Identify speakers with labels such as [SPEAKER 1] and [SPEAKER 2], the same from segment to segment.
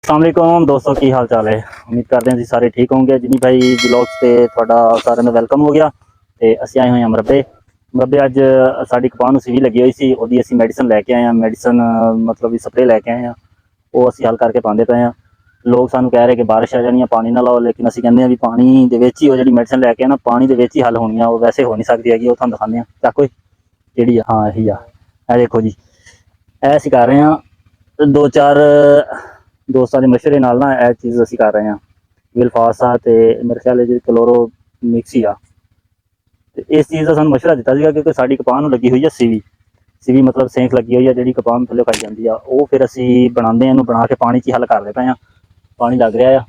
[SPEAKER 1] अस्सलामुअलैकुम दोस्तों, की हाल चाल है। उम्मीद करते हैं जी सारे ठीक होंगे। जिनी भाई व्लॉग्स ਤੇ ਤੁਹਾਡਾ ਸਾਰਿਆਂ ਦਾ ਵੈਲਕਮ ਹੋ ਗਿਆ ਤੇ ਅਸੀਂ ਆਏ ਹੋਏ ਹਾਂ ਮਰਬੇ ਅੱਜ ਸਾਡੀ ਕਪਾਹ ਨੂੰ ਸੀਵੀ ਲੱਗੀ ਹੋਈ ਸੀ, ਉਹਦੀ ਅਸੀਂ ਮੈਡੀਸਨ ਲੈ ਕੇ ਆਏ ਹਾਂ। ਮੈਡੀਸਨ ਮਤਲਬ ਵੀ ਸਪਰੇ ਲੈ ਕੇ ਆਏ ਹਾਂ, ਉਹ ਅਸੀਂ ਹੱਲ ਕਰਕੇ ਪਾਉਂਦੇ ਪਏ ਹਾਂ। ਲੋਕ ਸਾਨੂੰ ਕਹਿ ਰਹੇ ਕਿ ਬਾਰਿਸ਼ ਆ ਜਾਣੀ ਆ, ਪਾਣੀ ਨਾ ਲਾਓ, ਲੇਕਿਨ ਅਸੀਂ ਕਹਿੰਦੇ ਹਾਂ ਵੀ ਪਾਣੀ ਦੇ ਵਿੱਚ ਹੀ ਉਹ ਜਿਹੜੀ ਮੈਡੀਸਨ ਲੈ ਕੇ ਨਾ ਪਾਣੀ ਦੇ ਵਿੱਚ ਹੀ ਹੱਲ ਹੋਣੀ ਆ, ਉਹ ਵੈਸੇ ਹੋ ਨਹੀਂ ਸਕਦੀ ਹੈਗੀ। ਉਹ ਤੁਹਾਨੂੰ ਦਿਖਾਉਂਦੇ ਹਾਂ। ਚੱਕੋ ਕਿਹੜੀ ਆ, ਹਾਂ ਇਹੀ ਆ। ਇਹ ਦੇਖੋ ਜੀ, ਇਹ ਅਸੀਂ ਕਰ ਰਹੇ ਹਾਂ ਦੋ ਚਾਰ ਦੋਸਤਾਂ ਦੇ ਮਸ਼ਵਰੇ ਨਾਲ ਨਾ ਇਹ ਚੀਜ਼ ਅਸੀਂ ਕਰ ਰਹੇ ਹਾਂ। ਵਿਲਫਾਸਾ ਤੇ ਮੇਰੇ ਖਿਆਲ ਜੀ ਕਲੋਰੋ ਮਿਕਸੀ ਆ। ਤੇ ਇਸ ਚੀਜ਼ ਦਾ ਸਾਨੂੰ ਮਸ਼ਵਰਾ ਦਿੱਤਾ ਸੀਗਾ ਕਿਉਂਕਿ ਸਾਡੀ ਕਪਾਹ ਨੂੰ ਲੱਗੀ ਹੋਈ ਆ ਸੀਵੀ ਮਤਲਬ ਸੇਂਕ ਲੱਗੀ ਹੋਈ ਆ ਜਿਹੜੀ ਕਪਾਹ ਨੂੰ ਥੱਲੇ ਖਾਈ ਜਾਂਦੀ ਆ। ਉਹ ਫਿਰ ਅਸੀਂ ਬਣਾਉਂਦੇ ਹਾਂ, ਇਹਨੂੰ ਬਣਾ ਕੇ ਪਾਣੀ 'ਚ ਹੀ ਹੱਲ ਕਰਦੇ ਪਏ ਹਾਂ। ਪਾਣੀ ਲੱਗ ਰਿਹਾ ਆ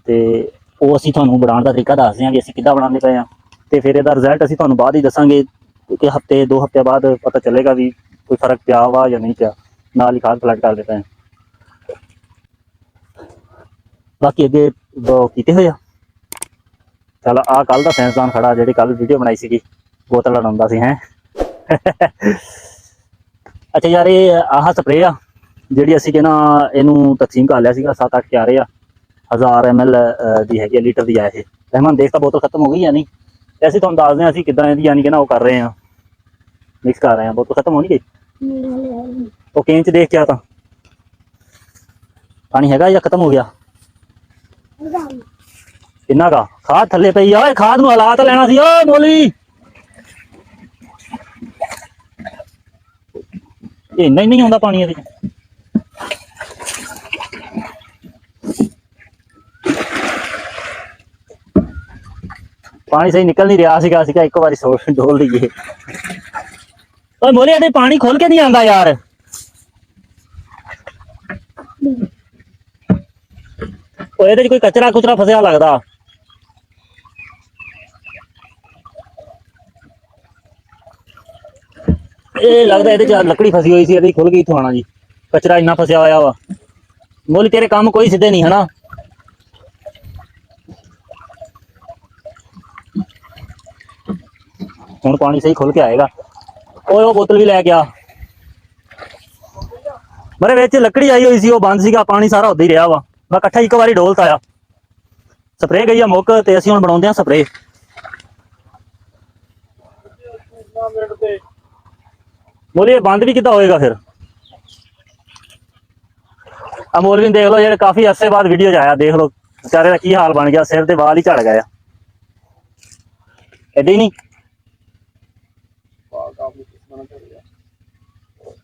[SPEAKER 1] ਤੇ ਉਹ ਅਸੀਂ ਤੁਹਾਨੂੰ ਬਣਾਉਣ ਦਾ ਤਰੀਕਾ ਦੱਸਦੇ ਹਾਂ ਵੀ ਅਸੀਂ ਕਿੱਦਾਂ ਬਣਾਉਂਦੇ ਪਏ ਹਾਂ। ਤੇ ਫਿਰ ਇਹਦਾ ਰਿਜ਼ਲਟ ਅਸੀਂ ਤੁਹਾਨੂੰ ਬਾਅਦ ਹੀ ਦੱਸਾਂਗੇ ਕਿ ਹਫ਼ਤੇ 2 ਹਫ਼ਤੇ ਬਾਅਦ ਪਤਾ ਚੱਲੇਗਾ ਵੀ ਕੋਈ ਫਰਕ ਪਿਆ ਵਾ ਜਾਂ ਨਹੀਂ ਪਿਆ। ਨਾਲ ਹੀ ਖਾਦ ਪਲਟ ਕਰਦੇ ਪਏ ਹਾਂ। ਬਾਕੀ ਅੱਗੇ ਕੀਤੇ ਹੋਏ ਆ। ਚੱਲ ਆਹ ਕੱਲ ਦਾ ਸਾਇੰਸਦਾਨ ਖੜਾ ਜਿਹੜੀ ਕੱਲ ਵੀਡੀਓ ਬਣਾਈ ਸੀਗੀ, ਬੋਤਲ ਲੜਾਉਂਦਾ ਸੀ ਹੈ। ਅੱਛਾ ਯਾਰ, ਇਹ ਆਹ ਸਪਰੇ ਆ ਜਿਹੜੀ ਅਸੀਂ ਕਿ ਨਾ ਇਹਨੂੰ ਤਕਸੀਮ ਕਰ ਲਿਆ ਸੀਗਾ। 7-8 ਕਿਆਰੇ ਆ, 1000 ml ਦੀ ਹੈਗੀ ਆ, ਲੀਟਰ ਦੀ ਆ ਇਹ। ਰਹਿਮਾਨ ਦੇਖ ਤਾਂ ਬੋਤਲ ਖਤਮ ਹੋ ਗਈ ਜਾਂ ਨਹੀਂ। ਤੇ ਅਸੀਂ ਤੁਹਾਨੂੰ ਦੱਸਦੇ ਹਾਂ ਅਸੀਂ ਕਿੱਦਾਂ ਇਹਦੀ ਯਾਨੀ ਕਿ ਨਾ ਉਹ ਕਰ ਰਹੇ ਹਾਂ, ਮਿਕਸ ਕਰ ਰਹੇ ਹਾਂ। ਬੋਤਲ ਖਤਮ ਹੋਣੀ ਗਈ ਉਹ ਕੇਨ 'ਚ ਦੇਖ ਕੇ ਆ ਤਾਂ ਪਾਣੀ ਹੈਗਾ ਜਾਂ ਖਤਮ ਹੋ ਗਿਆ। ਕਿੰਨਾ ਕਾ ਖਾਦ ਥੱਲੇ ਪਈ ਆ, ਖਾਦ ਨੂੰ ਹਲਾ ਤਾਂ ਲੈਣਾ ਸੀ। ਓਏ ਮੋਲੀ, ਇੰਨਾ ਹੀ ਨਹੀਂ ਆਉਂਦਾ ਪਾਣੀ ਇਹਦੇ 'ਚ। ਪਾਣੀ ਸਹੀ ਨਿਕਲ ਨਹੀਂ ਰਿਹਾ ਸੀਗਾ, ਅਸੀਂ ਇੱਕ ਵਾਰੀ ਡੋਲ ਲਈਏ। ਓਏ ਮੋਲੀ, ਇਹਦੇ ਪਾਣੀ ਖੁੱਲ ਕੇ ਨਹੀਂ ਆਉਂਦਾ ਯਾਰ। ਉਹ ਇਹਦੇ 'ਚ ਕੋਈ ਕਚਰਾ ਕੁਚਰਾ ਫਸਿਆ ਲੱਗਦਾ। ਇਹ ਲੱਗਦਾ ਇਹਦੇ 'ਚ ਲੱਕੜੀ ਫਸੀ ਹੋਈ ਸੀ, ਇਹਦੀ ਖੁੱਲ ਗਈ ਇੱਥੋਂ ਆਣਾ ਜੀ। ਕਚਰਾ ਇੰਨਾ ਫਸਿਆ ਹੋਇਆ ਵਾ। ਮੋਲੀ ਤੇਰੇ ਕੰਮ ਕੋਈ ਸਿੱਧੇ ਨਹੀਂ ਹਨਾ। ਹੁਣ ਪਾਣੀ ਸਹੀ ਖੁੱਲ ਕੇ ਆਏਗਾ। ਓਏ ਉਹ ਬੋਤਲ ਵੀ ਲੈ ਗਿਆ। ਮੇਰੇ ਵਿੱਚ ਲੱਕੜੀ ਆਈ ਹੋਈ ਸੀ, ਉਹ ਬੰਦ ਸੀਗਾ, ਪਾਣੀ ਸਾਰਾ ਉੱਦਾਂ ਹੀ ਰਿਹਾ ਵਾ। ਮੈਂ ਇਕੱਠਾ ਇੱਕ ਵਾਰੀ ਡੋਲਤਾ ਆ। ਸਪਰੇ ਗਈ ਆ ਮੁੱਕ ਤੇ ਅਸੀਂ ਹੁਣ ਬਣਾਉਂਦੇ ਹਾਂ ਸਪਰੇ। ਮੋਲੀ ਇਹ ਬੰਦ ਵੀ ਕਿੱਦਾਂ ਹੋਏਗਾ ਫਿਰ। ਆ ਮੋਲਵੀ ਦੇਖ ਲਓ, ਜਿਹੜੇ ਕਾਫੀ ਅਰਸੇ ਬਾਅਦ ਵੀਡੀਓ 'ਚ ਆਇਆ, ਦੇਖ ਲਓ ਵਿਚਾਰੇ ਦਾ ਕੀ ਹਾਲ ਬਣ ਗਿਆ। ਸਿਰ ਤੇ ਵਾਲ ਹੀ ਝੜ ਗਏ ਆ। ਏਦਾਂ ਹੀ ਨਹੀਂ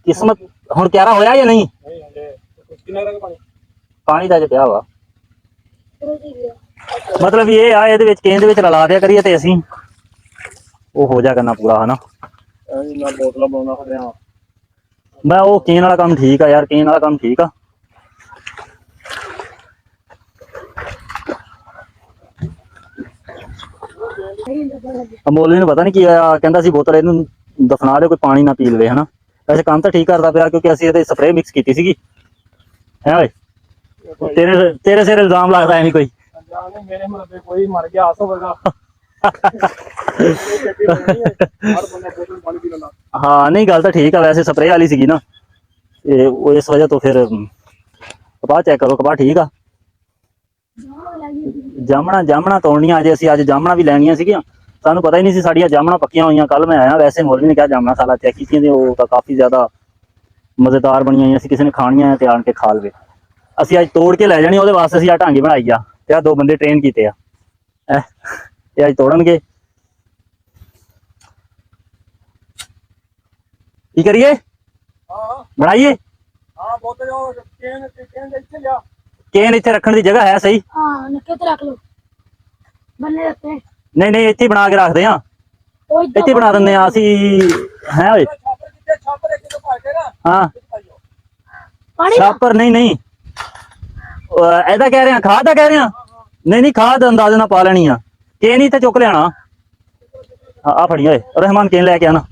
[SPEAKER 1] ਕਿਸਮਤ ਹੁਣ ਕਿਆਰਾ ਹੋਇਆ ਜਾਂ ਨਹੀਂ। ਪਾਣੀ ਦਾ ਜੇ ਪਿਆ ਵਾ ਮਤਲਬ ਇਹ ਆ, ਇਹਦੇ ਵਿੱਚ ਕੇਨ ਦੇ ਵਿੱਚ ਰਲਾ ਦਿਆ ਕਰੀਏ ਤੇ ਅਸੀਂ ਉਹ ਹੋ ਜਾ ਕਰਨਾ ਪੂਰਾ ਹਨਾ। ਮੈਂ ਉਹ ਕੇਨ ਵਾਲਾ ਕੰਮ ਠੀਕ ਆ ਯਾਰ, ਕੇਨ ਵਾਲਾ ਕੰਮ ਠੀਕ ਆ। ਮੌਲਵੀ ਨੂੰ ਪਤਾ ਨਹੀਂ ਕੀ ਹੋਇਆ, ਕਹਿੰਦਾ ਸੀ ਬੋਤਲ ਇਹਨੂੰ ਦਫਨਾ ਦੇ, ਕੋਈ ਪਾਣੀ ਨਾ ਪੀ ਲਵੇ ਹਨਾ। ਵੈਸੇ ਕੰਮ ਤਾਂ ਠੀਕ ਕਰਦਾ ਪਿਆ ਕਿਉਂਕਿ ਅਸੀਂ ਇਹਦੇ ਸਪਰੇ ਮਿਕਸ ਕੀਤੀ ਸੀਗੀ। ਹੈ ਓਏ, ਤੇਰੇ ਸਿਰ ਇਲਜ਼ਾਮ ਲੱਗਦਾ ਐਵੇਂ ਕੋਈ।
[SPEAKER 2] ਮੇਰੇ ਮਤਲਬ ਕੋਈ ਮਰ ਗਿਆ ਆਸ ਹੋਵੇਗਾ।
[SPEAKER 1] ਹਾਂ ਨਹੀਂ, ਗੱਲ ਤਾਂ ਠੀਕ ਆ। ਵੈਸੇ ਸਪਰੇ ਵਾਲੀ ਸੀਗੀ ਨਾ, ਤੇ ਉਹ ਇਸ ਵਜ੍ਹਾ ਤੋਂ ਫਿਰ ਕਪਾਹ ਚੈੱਕ ਕਰੋ, ਕਪਾਹ ਠੀਕ ਆ। ਜਾਮਣਾ ਤੋੜਨੀਆਂ ਅਜੇ ਅਸੀਂ, ਅੱਜ ਜਾਮਣਾ ਵੀ ਲੈਣੀਆਂ ਸੀਗੀਆਂ। ਸਾਨੂੰ ਪਤਾ ਹੀ ਨਹੀਂ ਸੀ ਸਾਡੀਆਂ ਜਾਮਣਾ ਪੱਕੀਆਂ ਹੋਈਆਂ। ਕੱਲ ਮੈਂ ਆਇਆ, ਵੈਸੇ ਮੌਲਵੀ ਨੇ ਕਿਹਾ ਜਾਮਣਾ ਸਾਲਾ ਚੈੱਕ ਕੀਤੀਆਂ ਤੇ ਉਹ ਤਾਂ ਕਾਫੀ ਜ਼ਿਆਦਾ ਮਜ਼ੇਦਾਰ ਬਣੀਆਂ ਹੋਈਆਂ ਸੀ। ਕਿਸੇ ਨੇ ਖਾਣੀਆਂ ਤੇ ਆਣ ਕੇ ਖਾ ਲਵੇ। ਅਸੀਂ ਅੱਜ ਤੋੜ ਕੇ ਲੈ ਜਾਣੀ, ਉਹਦੇ ਵਾਸਤੇ ਅਸੀਂ ਆ ਢਾਂਗੀ ਬਣਾਈ ਆ ਤੇ ਆ 2 ਬੰਦੇ ਟ੍ਰੇਨ ਕੀਤੇ ਆ। ਇਹ ਅੱਜ ਤੋੜਨਗੇ। ਕੀ ਕਰੀਏ, ਬਣਾਈਏ। ਕੇਨ ਇੱਥੇ ਰੱਖਣ ਦੀ ਜਗ੍ਹਾ ਹੈ ਸਹੀ। ਨਹੀਂ ਇੱਥੇ ਬਣਾ ਕੇ ਰੱਖਦੇ ਆ, ਇੱਥੇ ਬਣਾ ਦਿੰਦੇ ਆ ਅਸੀਂ। ਹੈ ਓਏ ਹਾਂ ਛਾਪਰ ਨਹੀਂ ਇਹਦਾ ਕਹਿ ਰਿਹਾ, ਖਾਦ ਦਾ ਕਹਿ ਰਿਹਾ। ਨਹੀਂ ਖਾਦ ਅੰਦਾਜ਼ੇ ਨਾਲ ਪਾ ਲੈਣੀ ਆ। ਕੇਨ ਹੀ ਤੇ ਚੁੱਕ ਲਿਆਣਾ। ਆ ਫੜੀ ਓਏ ਰਹਿਮਾਨ, ਕੇਨ ਲੈ ਕੇ ਆਣਾ।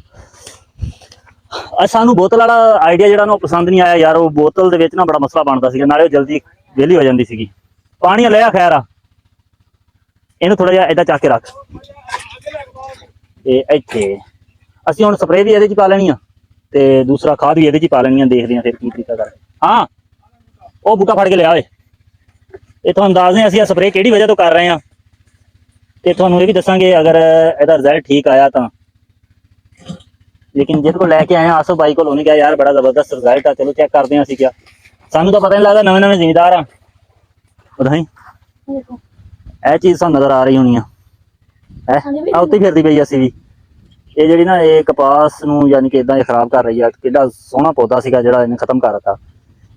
[SPEAKER 1] ਸਾਨੂੰ ਬੋਤਲ ਵਾਲਾ ਆਈਡੀਆ ਜਿਹੜਾ ਨਾ ਉਹ ਪਸੰਦ ਨਹੀਂ ਆਇਆ ਯਾਰ। ਉਹ ਬੋਤਲ ਦੇ ਵਿੱਚ ਨਾ ਬੜਾ ਮਸਲਾ ਬਣਦਾ ਸੀਗਾ, ਨਾਲੇ ਉਹ ਜਲਦੀ ਵਿਹਲੀ ਹੋ ਜਾਂਦੀ ਸੀਗੀ। ਪਾਣੀ ਲਿਆ ਖੈਰ ਆ, ਇਹਨੂੰ ਥੋੜਾ ਜਿਹਾ ਏਦਾਂ ਚੱਕ ਕੇ ਰੱਖ। ਤੇ ਇੱਥੇ ਅਸੀਂ ਹੁਣ ਸਪਰੇ ਵੀ ਇਹਦੇ 'ਚ ਪਾ ਲੈਣੀ ਆ ਤੇ ਦੂਸਰਾ ਖਾਦ ਵੀ ਇਹਦੇ 'ਚ ਪਾ ਲੈਣੀ ਆ। ਦੇਖਦੇ ਆ ਫਿਰ ਕੀ ਤਰੀਕਾ ਕਰ। ਹਾਂ ਉਹ ਬੂਟਾ ਫੜ ਕੇ ਲਿਆ ਓਏ। ਇਹ ਤੁਹਾਨੂੰ ਦੱਸਦੇ ਹਾਂ ਅਸੀਂ ਆ ਸਪਰੇਅ ਕਿਹੜੀ ਵਜ੍ਹਾ ਤੋਂ ਕਰ ਰਹੇ ਹਾਂ, ਤੇ ਤੁਹਾਨੂੰ ਇਹ ਵੀ ਦੱਸਾਂਗੇ ਅਗਰ ਇਹਦਾ ਰਿਜ਼ਲਟ ਠੀਕ ਆਇਆ ਤਾਂ। ਲੇਕਿਨ ਜਿਹਦੇ ਕੋਲ ਲੈ ਕੇ ਆਏ ਆ ਆਸੋ ਬਾਈ ਕੋਲ, ਉਹਨੇ ਕਿਹਾ ਯਾਰ ਬੜਾ ਜ਼ਬਰਦਸਤ ਰਿਜ਼ਲਟ ਆ, ਚਲੋ ਚੈੱਕ ਕਰਦੇ ਹਾਂ ਅਸੀਂ। ਕਿਹਾ ਸਾਨੂੰ ਤਾਂ ਪਤਾ ਨਹੀਂ ਲੱਗਦਾ, ਨਵੇਂ ਨਵੇਂ ਜ਼ਿਮੀਦਾਰ ਆ। ਪਤਾ ਨਹੀਂ
[SPEAKER 3] ਦੇਖੋ
[SPEAKER 1] ਇਹ ਚੀਜ਼ ਸਾਨੂੰ ਨਜ਼ਰ ਆ ਰਹੀ ਹੋਣੀ ਆ ਹੈ ਆ ਉੱਤੇ ਫਿਰਦੀ ਪਈ ਅਸੀਂ ਵੀ। ਇਹ ਜਿਹੜੀ ਨਾ ਇਹ ਕਪਾਸ ਨੂੰ ਯਾਨੀ ਕਿ ਇਦਾਂ ਖਰਾਬ ਕਰ ਰਹੀ ਆ। ਕਿੱਡਾ ਸੋਹਣਾ ਪੌਦਾ ਸੀਗਾ ਜਿਹੜਾ ਇਹਨੇ ਖਤਮ ਕਰ ਦਿੱਤਾ।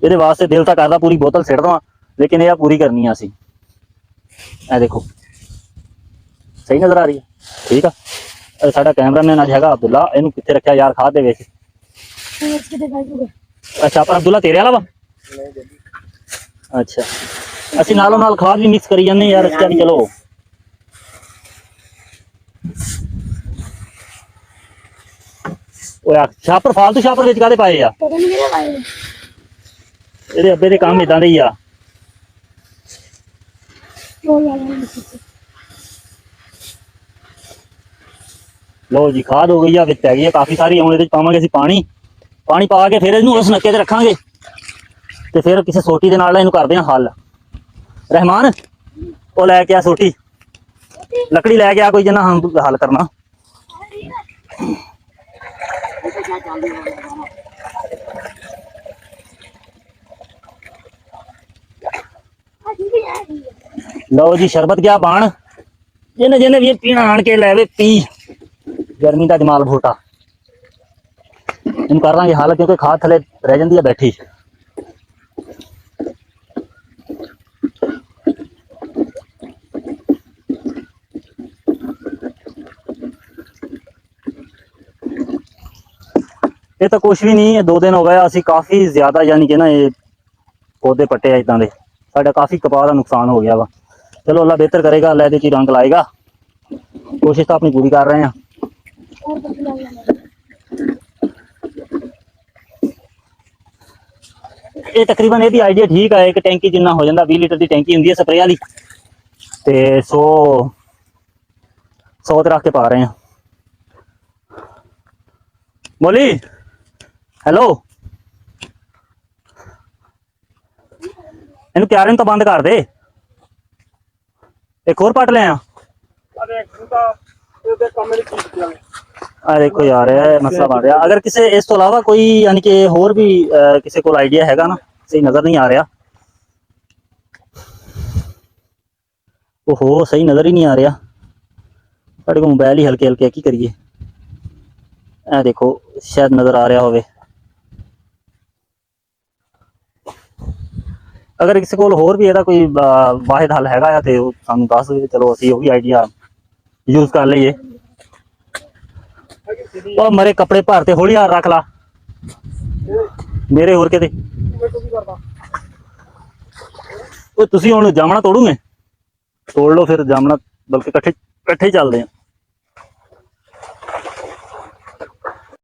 [SPEAKER 1] ਇਹਦੇ ਵਾਸਤੇ ਦਿਲ ਤਾਂ ਕਰਦਾ ਪੂਰੀ ਬੋਤਲ ਸਿੱਟ ਦਵਾਂ, ਲੇਕਿਨ ਇਹ ਆ ਪੂਰੀ ਕਰਨੀ ਆ ਅਸੀਂ। ਇਹ ਦੇਖੋ ਸਹੀ ਨਜ਼ਰ ਆ ਰਹੀ ਹੈ, ਠੀਕ ਆ। ਇਹ ਸਾਡਾ ਕੈਮਰਾਮੈਨ ਅੱਜ ਹੈਗਾ ਅਬਦੁੱਲਾ, ਇਹਨੂੰ ਕਿੱਥੇ ਰੱਖਿਆ ਯਾਰ ਖਾਦ ਦੇ ਵਿੱਚ। ਅੱਛਾ ਪਰ ਅਬਦੁੱਲਾ ਤੇਰੇ ਵਾਲਾ ਵਾ? ਅੱਛਾ ਅਸੀਂ ਨਾਲੋਂ ਨਾਲ ਖਾਦ ਵੀ ਮਿਕਸ ਕਰੀ ਜਾਂਦੇ ਯਾਰ, ਇਸ ਵੀ ਚਲੋ। ਉਹ ਯਾਰ ਛਾਪਰ ਫਾਲਤੂ ਛਾਪਰ ਵਿੱਚ ਕਾਹਦੇ ਪਾਏ ਆ?
[SPEAKER 3] ਪਤਾ ਨਹੀਂ ਕਿਹੜੇ ਪਾਏ ਨੇ।
[SPEAKER 1] ਇਹਦੇ ਅੱਬੇ ਦੇ ਕੰਮ ਇਦਾਂ ਦੇ ਹੀ ਆ।
[SPEAKER 3] ਉਹ ਲਾ ਲੈਣੇ ਸੀ।
[SPEAKER 1] ਲੋ ਜੀ ਖਾਦ ਹੋ ਗਈ ਆ, ਵਿੱਚ ਪੈ ਗਈ ਆ ਕਾਫੀ ਸਾਰੀ। ਹੁਣ ਇਹਦੇ ਚ ਪਾਵਾਂਗੇ ਅਸੀਂ ਪਾਣੀ ਪਾ ਕੇ ਫਿਰ ਇਹਨੂੰ ਉਸ ਨੱਕੇ ਤੇ ਰੱਖਾਂਗੇ, ਤੇ ਫਿਰ ਕਿਸੇ ਸੋਟੀ ਦੇ ਨਾਲ ਇਹਨੂੰ ਕਰਦੇ ਹਾਂ ਹੱਲ। ਰਹਿਮਾਨ ਉਹ ਲੈ ਕੇ ਆ ਸੋਟੀ, ਲੱਕੜੀ ਲੈ ਕੇ ਆ ਕੋਈ, ਜਿੰਨਾ ਹਮ ਹੱਲ ਕਰਨਾ। ਲਓ ਜੀ ਸ਼ਰਬਤ ਗਿਆ ਬਾਣ, ਜਿਹਨੇ ਜਿਹਨੇ ਵੀ ਪੀਣਾ ਆਣ ਕੇ ਲੈਵੇ ਪੀ। ਗਰਮੀ ਦਾ ਜਮਾਲ ਭੋਟਾ ਇਹਨੂੰ ਕਰ ਲਾਂਗੇ ਹੱਲ, ਕਿਉਂਕਿ ਖਾਦ ਥੱਲੇ ਰਹਿ ਜਾਂਦੀ ਹੈ ਬੈਠੀ। ਇਹ ਤਾਂ ਕੁਛ ਵੀ ਨਹੀਂ ਹੈ, 2 ਦਿਨ ਹੋ ਗਏ ਅਸੀਂ ਕਾਫੀ ਜ਼ਿਆਦਾ ਯਾਨੀ ਕਿ ਨਾ ਇਹ ਪੌਦੇ ਪੱਟੇ ਆ ਇਦਾਂ ਦੇ। ਸਾਡਾ ਕਾਫੀ ਕਪਾਹ ਦਾ ਨੁਕਸਾਨ ਹੋ ਗਿਆ ਵਾ। ਚਲੋ ਅੱਲਾ ਬਿਹਤਰ ਕਰੇਗਾ, ਅੱਲਾ ਇਹਦੇ ਚ ਰੰਗ ਲਾਏਗਾ। ਕੋਸ਼ਿਸ਼ ਤਾਂ ਆਪਣੀ ਪੂਰੀ ਕਰ ਰਹੇ ਹਾਂ।
[SPEAKER 3] और कुछ ला लेना।
[SPEAKER 1] ਇਹ ਤਕਰੀਬਨ ਇਹਦੀ ਆਈਡੀਆ ਠੀਕ ਹੈ। ਇੱਕ ਟੈਂਕੀ ਜਿੰਨਾ ਹੋ ਜਾਂਦਾ, 20 ਲੀਟਰ ਦੀ ਟੈਂਕੀ ਹੁੰਦੀ ਹੈ ਸਪਰੇਅ ਵਾਲੀ, ਤੇ 100 ਤੇ ਰੱਖ ਕੇ ਪਾ ਰਹੇ ਹਾਂ। ਬੋਲੀ ਹੈਲੋ, ਇਹਨੂੰ ਕਿਆਰੇ ਨੂੰ ਤਾਂ ਬੰਦ ਕਰ ਦੇ। ਇੱਕ ਹੋਰ ਪੱਟ ਲਿਆ।
[SPEAKER 2] ਅਰੇ ਖੁਦਾ ਇਹਦੇ ਕੰਮ ਨਹੀਂ ਕੀਤੇ ਨੇ।
[SPEAKER 1] ਆ ਦੇਖੋ ਯਾਰ ਇਹ ਮਸਲਾ ਬਣ ਰਿਹਾ। ਅਗਰ ਕਿਸੇ ਇਸ ਤੋਂ ਇਲਾਵਾ ਕੋਈ ਯਾਨੀ ਕਿ ਹੋਰ ਵੀ ਕਿਸੇ ਕੋਲ ਆਈਡੀਆ ਹੈਗਾ ਨਾ, ਸਹੀ ਨਜ਼ਰ ਨਹੀਂ ਆ ਰਿਹਾ। ओहो सही नज़र ही नहीं आ रहा। साढ़े को मोबाइल ही हल्के हल्के की करिए। ए देखो शायद नज़र आ रहा होवे। अगर किसी को होर भी कोई वाहिद हल हैगा तो सानू दस दे, चलो असीं वो भी आइडिया यूज कर लीए। और मरे कपड़े भरते हौली हार रख ला मेरे होर के तुसीं हुण जामना तोड़ोगे, तोड़ लो फिर जामना, बल्कि कट्ठे कट्ठे ही चलते हैं।